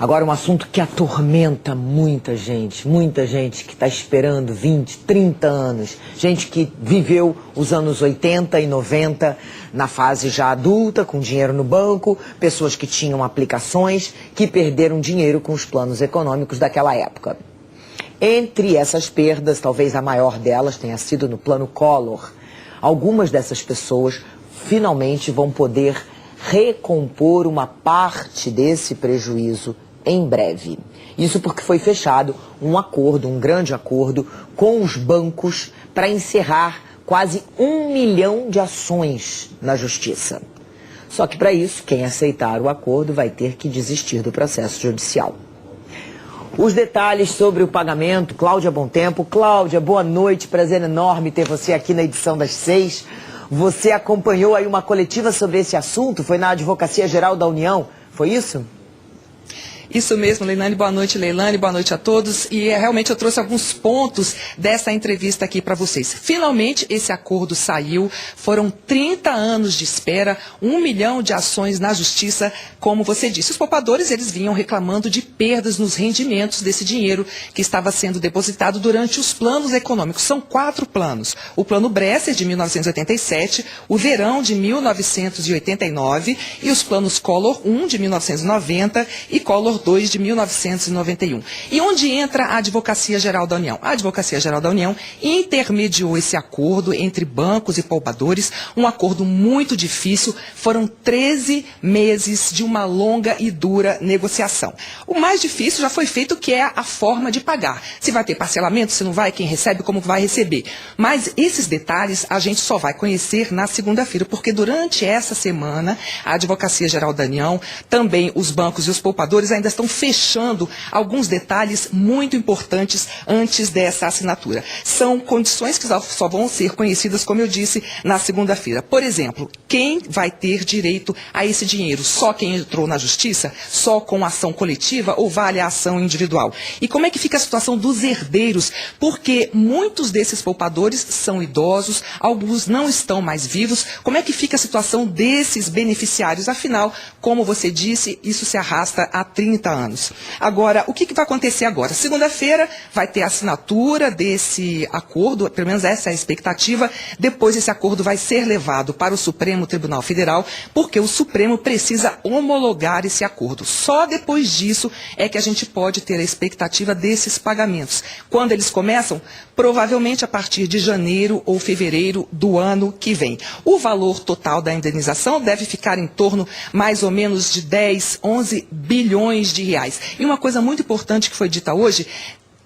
Agora, um assunto que atormenta muita gente que está esperando 20, 30 anos, gente que viveu os anos 80 e 90 na fase já adulta, com dinheiro no banco, pessoas que tinham aplicações, que perderam dinheiro com os planos econômicos daquela época. Entre essas perdas, talvez a maior delas tenha sido no plano Collor. Algumas dessas pessoas finalmente vão poder recompor uma parte desse prejuízo em breve. Isso porque foi fechado um acordo, um grande acordo, com os bancos para encerrar quase 1 milhão de ações na justiça. Só que para isso, quem aceitar o acordo vai ter que desistir do processo judicial. Os detalhes sobre o pagamento, Cláudia Bontempo. Cláudia, boa noite, prazer enorme ter você aqui na edição das 6. Você acompanhou aí uma coletiva sobre esse assunto, foi na Advocacia Geral da União, foi isso? Isso mesmo, Leilane. Boa noite, Leilane. Boa noite a todos. E realmente eu trouxe alguns pontos dessa entrevista aqui para vocês. Finalmente esse acordo saiu. Foram 30 anos de espera, 1 milhão de ações na justiça, como você disse. Os poupadores, eles vinham reclamando de perdas nos rendimentos desse dinheiro que estava sendo depositado durante os planos econômicos. São 4 planos. O plano Bresser, de 1987, o Verão, de 1989, e os planos Collor 1, de 1990, e Collor 2 de 1991. E onde entra a Advocacia Geral da União? A Advocacia Geral da União intermediou esse acordo entre bancos e poupadores, um acordo muito difícil, foram 13 meses de uma longa e dura negociação. O mais difícil já foi feito, que é a forma de pagar. Se vai ter parcelamento, se não vai, quem recebe, como vai receber. Mas esses detalhes a gente só vai conhecer na segunda-feira, porque durante essa semana a Advocacia Geral da União, também os bancos e os poupadores ainda estão fechando alguns detalhes muito importantes antes dessa assinatura. São condições que só vão ser conhecidas, como eu disse, na segunda-feira. Por exemplo, quem vai ter direito a esse dinheiro? Só quem entrou na justiça? Só com ação coletiva ou vale a ação individual? E como é que fica a situação dos herdeiros? Porque muitos desses poupadores são idosos, alguns não estão mais vivos. Como é que fica a situação desses beneficiários? Afinal, como você disse, isso se arrasta há 30 anos. Agora, o que vai acontecer agora? Segunda-feira vai ter a assinatura desse acordo, pelo menos essa é a expectativa. Depois esse acordo vai ser levado para o Supremo Tribunal Federal, porque o Supremo precisa homologar esse acordo. Só depois disso é que a gente pode ter a expectativa desses pagamentos. Quando eles começam? Provavelmente a partir de janeiro ou fevereiro do ano que vem. O valor total da indenização deve ficar em torno mais ou menos de 10, 11 bilhões de reais. E uma coisa muito importante que foi dita hoje: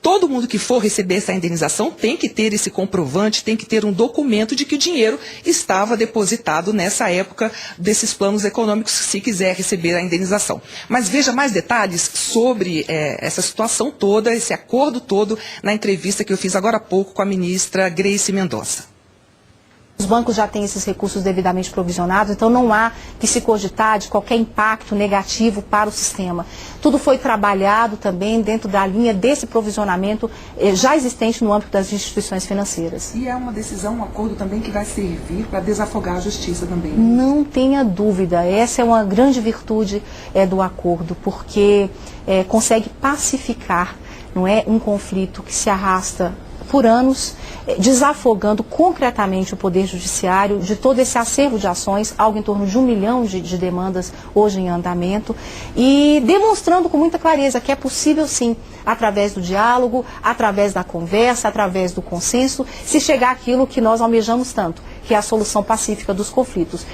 todo mundo que for receber essa indenização tem que ter esse comprovante, tem que ter um documento de que o dinheiro estava depositado nessa época desses planos econômicos, se quiser receber a indenização. Mas veja mais detalhes sobre essa situação toda, esse acordo todo, na entrevista que eu fiz agora há pouco com a ministra Greice Mendonça. Os bancos já têm esses recursos devidamente provisionados, então não há que se cogitar de qualquer impacto negativo para o sistema. Tudo foi trabalhado também dentro da linha desse provisionamento já existente no âmbito das instituições financeiras. E é uma decisão, um acordo também que vai servir para desafogar a justiça também. Não tenha dúvida, essa é uma grande virtude do acordo, porque consegue pacificar, não é, um conflito que se arrasta por anos, desafogando concretamente o Poder Judiciário de todo esse acervo de ações, algo em torno de 1 milhão de demandas hoje em andamento, e demonstrando com muita clareza que é possível sim, através do diálogo, através da conversa, através do consenso, se chegar àquilo que nós almejamos tanto, que é a solução pacífica dos conflitos.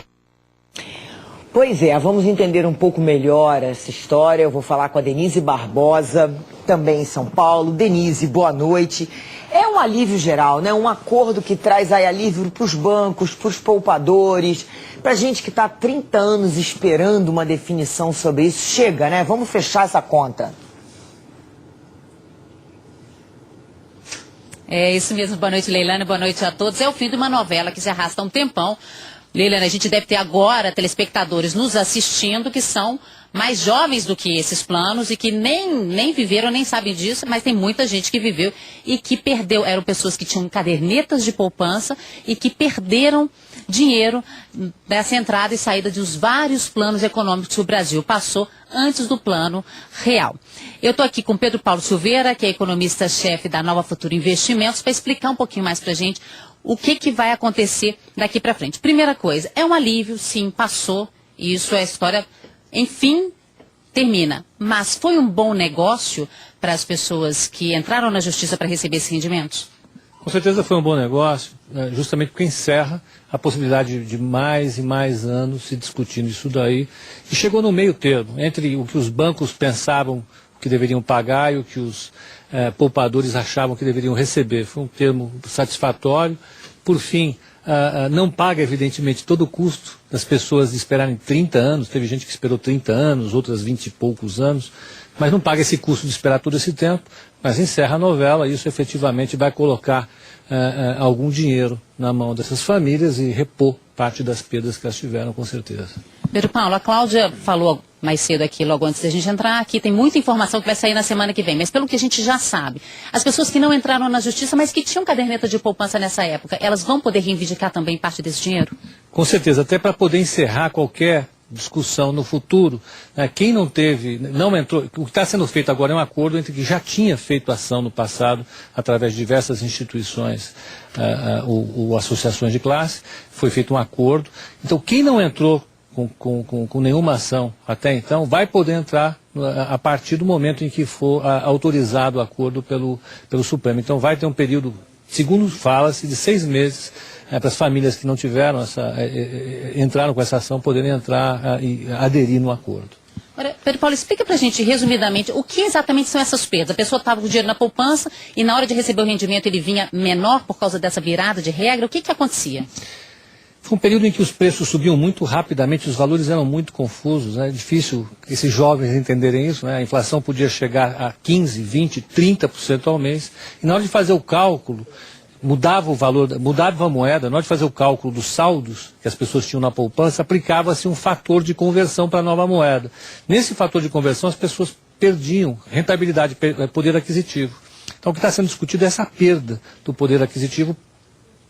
Pois é, vamos entender um pouco melhor essa história. Eu vou falar com a Denise Barbosa, também em São Paulo. Denise, boa noite. É um alívio geral, né? Um acordo que traz aí alívio para os bancos, para os poupadores, para a gente que está há 30 anos esperando uma definição sobre isso. Chega, né? Vamos fechar essa conta. É isso mesmo. Boa noite, Leilane. Boa noite a todos. É o fim de uma novela que se arrasta há um tempão. Leilane, a gente deve ter agora telespectadores nos assistindo que são mais jovens do que esses planos e que nem viveram, nem sabem disso, mas tem muita gente que viveu e que perdeu. Eram pessoas que tinham cadernetas de poupança e que perderam dinheiro dessa entrada e saída dos vários planos econômicos que o Brasil passou antes do plano real. Eu estou aqui com Pedro Paulo Silveira, que é economista-chefe da Nova Futura Investimentos, para explicar um pouquinho mais para a gente o que vai acontecer daqui para frente. Primeira coisa, é um alívio, sim, passou, e isso é a história, enfim, termina. Mas foi um bom negócio para as pessoas que entraram na justiça para receber esses rendimentos? Com certeza foi um bom negócio, justamente porque encerra a possibilidade de mais e mais anos se discutindo isso daí. E chegou no meio termo, entre o que os bancos pensavam que deveriam pagar e o que os poupadores achavam que deveriam receber. Foi um termo satisfatório. Por fim, não paga, evidentemente, todo o custo das pessoas esperarem 30 anos. Teve gente que esperou 30 anos, outras 20 e poucos anos. Mas não paga esse custo de esperar todo esse tempo, mas encerra a novela e isso efetivamente vai colocar algum dinheiro na mão dessas famílias e repor parte das perdas que elas tiveram, com certeza. Pedro Paulo, a Cláudia falou mais cedo aqui, logo antes da gente entrar aqui, tem muita informação que vai sair na semana que vem, mas pelo que a gente já sabe, as pessoas que não entraram na justiça, mas que tinham caderneta de poupança nessa época, elas vão poder reivindicar também parte desse dinheiro? Com certeza, até para poder encerrar qualquer discussão no futuro, quem não teve, não entrou, o que está sendo feito agora é um acordo entre quem já tinha feito ação no passado, através de diversas instituições ou associações de classe, foi feito um acordo. Então quem não entrou com nenhuma ação até então, vai poder entrar a partir do momento em que for autorizado o acordo pelo Supremo. Então vai ter um período, segundo fala-se, de 6 meses, para as famílias que não tiveram entraram com essa ação poderem entrar e aderir no acordo. Agora, Pedro Paulo, explica para a gente, resumidamente, o que exatamente são essas perdas? A pessoa estava com o dinheiro na poupança e na hora de receber o rendimento ele vinha menor por causa dessa virada de regra. O que acontecia? Foi um período em que os preços subiam muito rapidamente, os valores eram muito confusos, é difícil esses jovens entenderem isso, né? A inflação podia chegar a 15%, 20%, 30% ao mês, e na hora de fazer o cálculo, mudava o valor, mudava a moeda, na hora de fazer o cálculo dos saldos que as pessoas tinham na poupança, aplicava-se um fator de conversão para a nova moeda. Nesse fator de conversão as pessoas perdiam rentabilidade, poder aquisitivo. Então o que está sendo discutido é essa perda do poder aquisitivo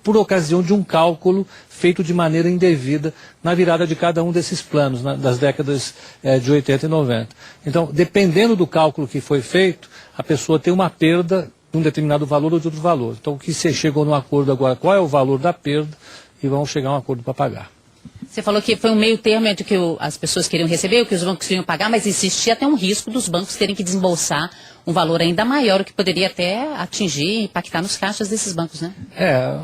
por ocasião de um cálculo feito de maneira indevida na virada de cada um desses planos, das décadas de 80 e 90. Então, dependendo do cálculo que foi feito, a pessoa tem uma perda de um determinado valor ou de outro valor. Então, o que você chegou no acordo agora, qual é o valor da perda, e vão chegar a um acordo para pagar. Você falou que foi um meio termo entre o que as pessoas queriam receber, o que os bancos queriam pagar, mas existia até um risco dos bancos terem que desembolsar um valor ainda maior, o que poderia até atingir e impactar nos caixas desses bancos, né?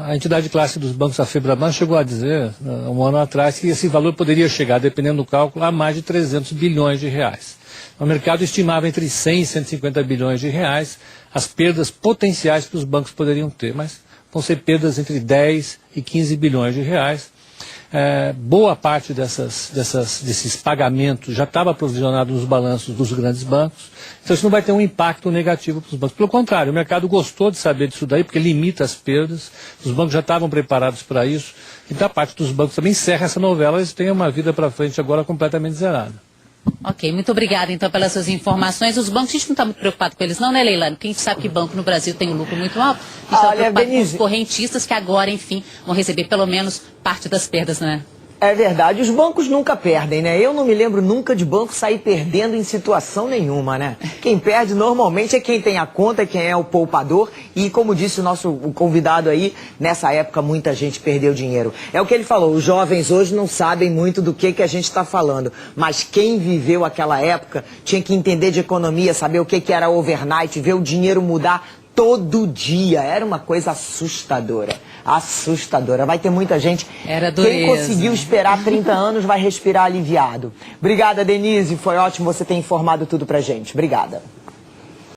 A entidade de classe dos bancos, a Febraban, chegou a dizer, um ano atrás, que esse valor poderia chegar, dependendo do cálculo, a mais de 300 bilhões de reais. O mercado estimava entre 100 e 150 bilhões de reais as perdas potenciais que os bancos poderiam ter, mas vão ser perdas entre 10 e 15 bilhões de reais. Boa parte desses pagamentos já estava provisionado nos balanços dos grandes bancos, então isso não vai ter um impacto negativo para os bancos. Pelo contrário, o mercado gostou de saber disso daí, porque limita as perdas, os bancos já estavam preparados para isso, e da parte dos bancos também encerra essa novela, eles têm uma vida para frente agora completamente zerada. Ok, muito obrigada então pelas suas informações. Os bancos, a gente não está muito preocupado com eles não, né, Leilane? Porque a gente sabe que banco no Brasil tem um lucro muito alto. A gente está preocupado com os correntistas que agora, enfim, vão receber pelo menos parte das perdas, né? É verdade, os bancos nunca perdem, né? Eu não me lembro nunca de banco sair perdendo em situação nenhuma, né? Quem perde normalmente é quem tem a conta, quem é o poupador. E como disse o convidado aí, nessa época muita gente perdeu dinheiro. É o que ele falou, os jovens hoje não sabem muito do que a gente está falando. Mas quem viveu aquela época tinha que entender de economia, saber o que era overnight, ver o dinheiro mudar todo dia. Era uma coisa assustadora. Assustadora. Vai ter muita gente. Era dureza. Quem conseguiu esperar 30 anos vai respirar aliviado. Obrigada, Denise. Foi ótimo você ter informado tudo pra gente. Obrigada.